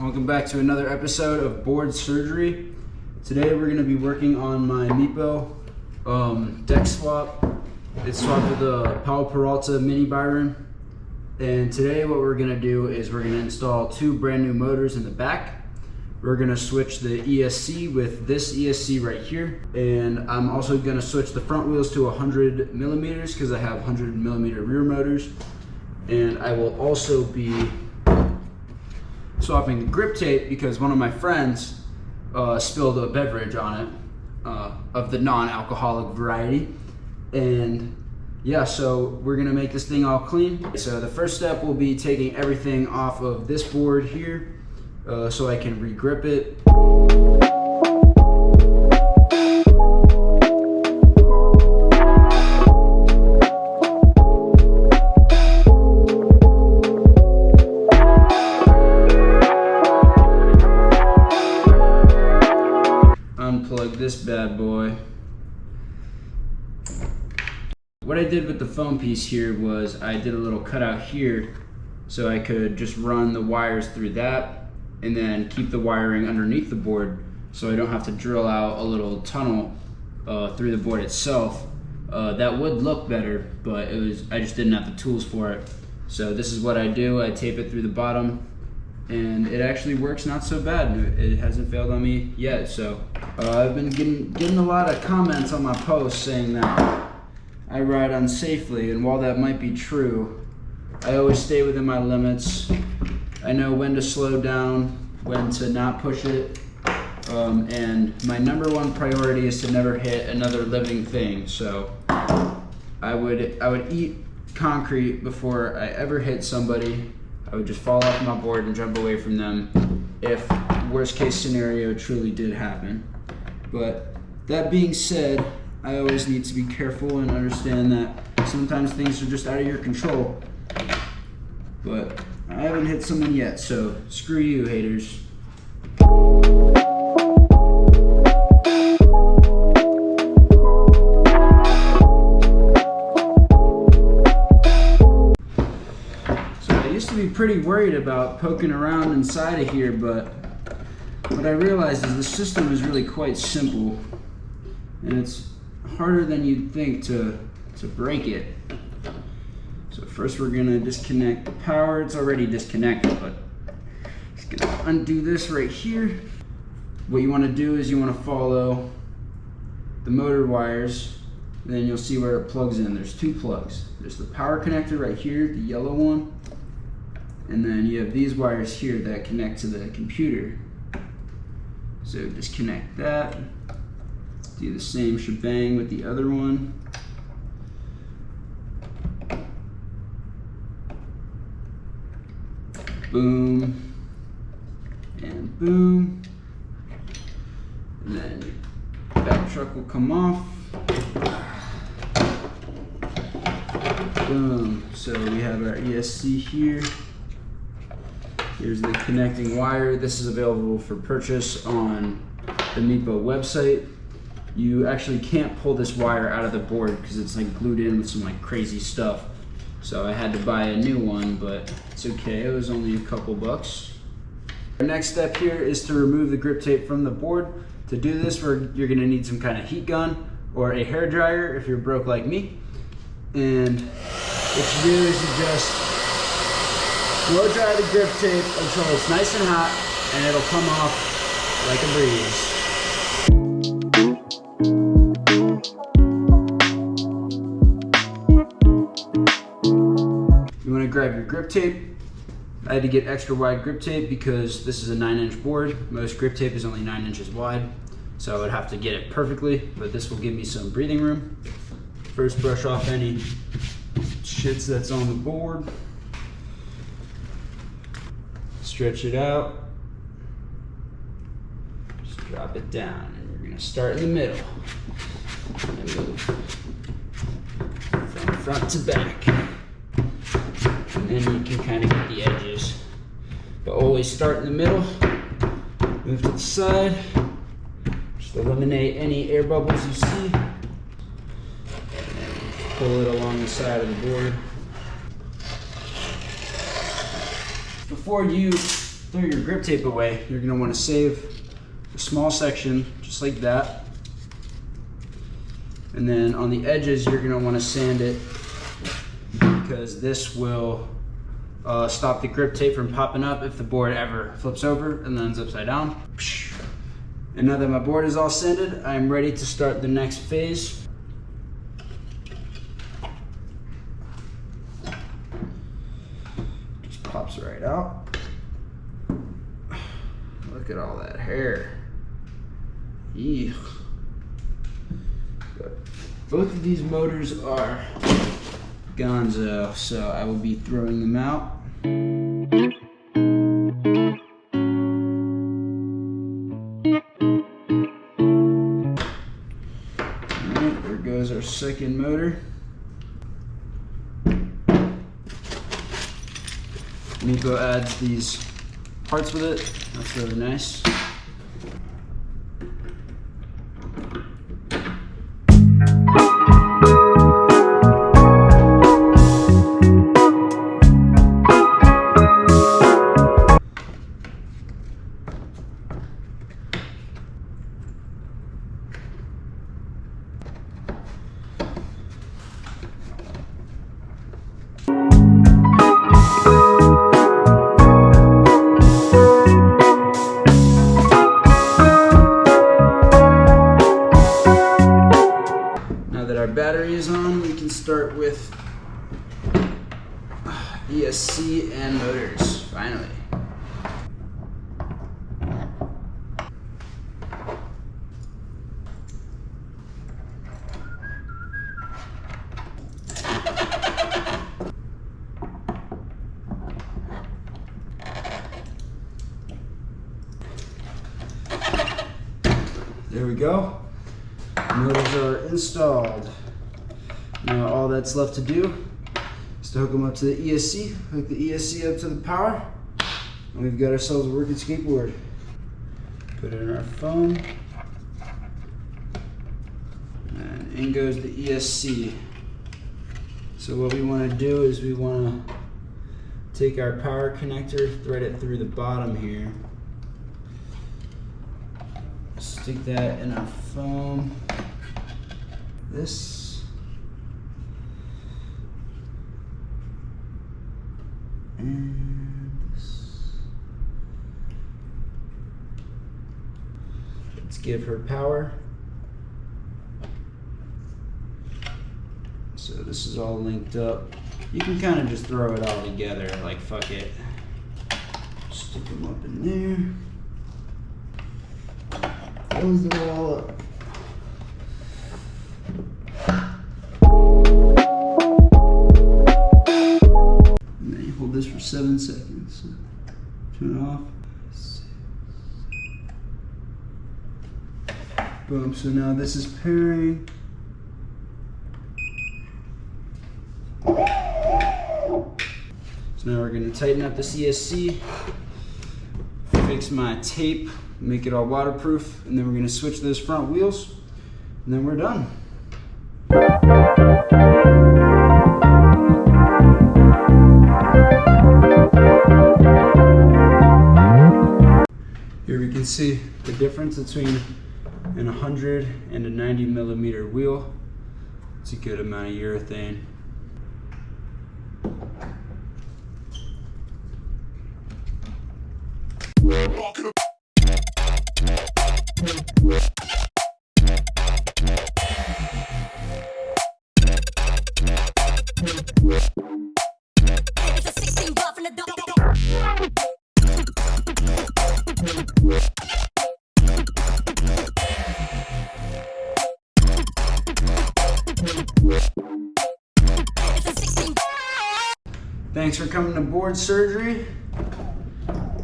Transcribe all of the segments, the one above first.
Welcome back to another episode of Board Surgery. Today we're going to be working on my Meepo deck swap. It's swapped with the Powell Peralta Mini Byron. And today what we're going to do is we're going to install two brand new motors in the back. We're going to switch the ESC with this ESC right here. And I'm also going to switch the front wheels to 100 millimeters because I have 100 millimeter rear motors. And I will also be swapping the grip tape because one of my friends spilled a beverage on it of the non-alcoholic variety. And yeah, so we're gonna make this thing all clean. So the first step will be taking everything off of this board here so I can re-grip it. Unplug this bad boy. What I did with the foam piece here was I did a little cutout here so I could just run the wires through that and then keep the wiring underneath the board so I don't have to drill out a little tunnel through the board itself. That would look better, but I just didn't have the tools for it. So this is what I do. I tape it through the bottom and it actually works not so bad. It hasn't failed on me yet. So I've been getting a lot of comments on my posts saying that I ride unsafely, and while that might be true, I always stay within my limits. I know when to slow down, when to not push it, and my number one priority is to never hit another living thing. So I would eat concrete before I ever hit somebody. I would just fall off my board and jump away from them if worst case scenario truly did happen. But that being said, I always need to be careful and understand that sometimes things are just out of your control. But I haven't hit someone yet, so screw you, haters. Be pretty worried about poking around inside of here, but what I realized is the system is really quite simple and it's harder than you'd think to break it. So first we're gonna disconnect the power. It's already disconnected, but just gonna undo this right here. What you want to do is you want to follow the motor wires, and then you'll see where it plugs in. There's two plugs. There's the power connector right here, the yellow one. And then you have these wires here that connect to the computer. So disconnect that. Do the same shebang with the other one. Boom. And boom. And then your back truck will come off. Boom. So we have our ESC here. Here's the connecting wire. This is available for purchase on the Meepo website. You actually can't pull this wire out of the board because it's like glued in with some like crazy stuff. So I had to buy a new one, but it's okay. It was only a couple bucks. Our next step here is to remove the grip tape from the board. To do this, you're gonna need some kind of heat gun or a hair dryer if you're broke like me. And what you do is you just blow dry the grip tape until it's nice and hot, and it'll come off like a breeze. You want to grab your grip tape. I had to get extra wide grip tape because this is a 9-inch board. Most grip tape is only 9 inches wide, so I would have to get it perfectly, but this will give me some breathing room. First, brush off any shits that's on the board. Stretch it out, just drop it down, and we're gonna start in the middle and move from front to back, and then you can kind of get the edges, but always start in the middle, move to the side, just eliminate any air bubbles you see, and pull it along the side of the board. Before you throw your grip tape away, you're gonna wanna save a small section, just like that. And then on the edges, you're gonna wanna sand it because this will stop the grip tape from popping up if the board ever flips over and lands upside down. And now that my board is all sanded, I'm ready to start the next phase. Just pops right out. Look at all that hair. Ew. Both of these motors are gonzo, so I will be throwing them out. Alright, there goes our second motor. Meepo adds these parts with it. That's really nice. Battery is on, we can start with ESC and motors, finally. There we go. Motors are installed. Now all that's left to do is to hook them up to the ESC, hook the ESC up to the power, and we've got ourselves a working skateboard. Put it in our phone, and in goes the ESC. So what we want to do is we want to take our power connector, thread it through the bottom here, stick that in our phone, this, and this. Let's give her power. So this is all linked up. You can kind of just throw it all together, like fuck it. Stick them up in there. Close it all up. Hold this for 7 seconds. Turn it off. Boom, so now this is pairing. So now we're gonna tighten up the CSC, fix my tape, make it all waterproof, and then we're gonna switch those front wheels, and then we're done. Here we can see the difference between an 100 and a 90 millimeter wheel. It's a good amount of urethane. Thanks for coming to board surgery.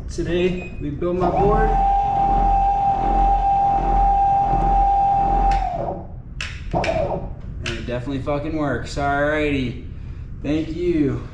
Today we built my board. And it definitely fucking works. Alrighty. Thank you.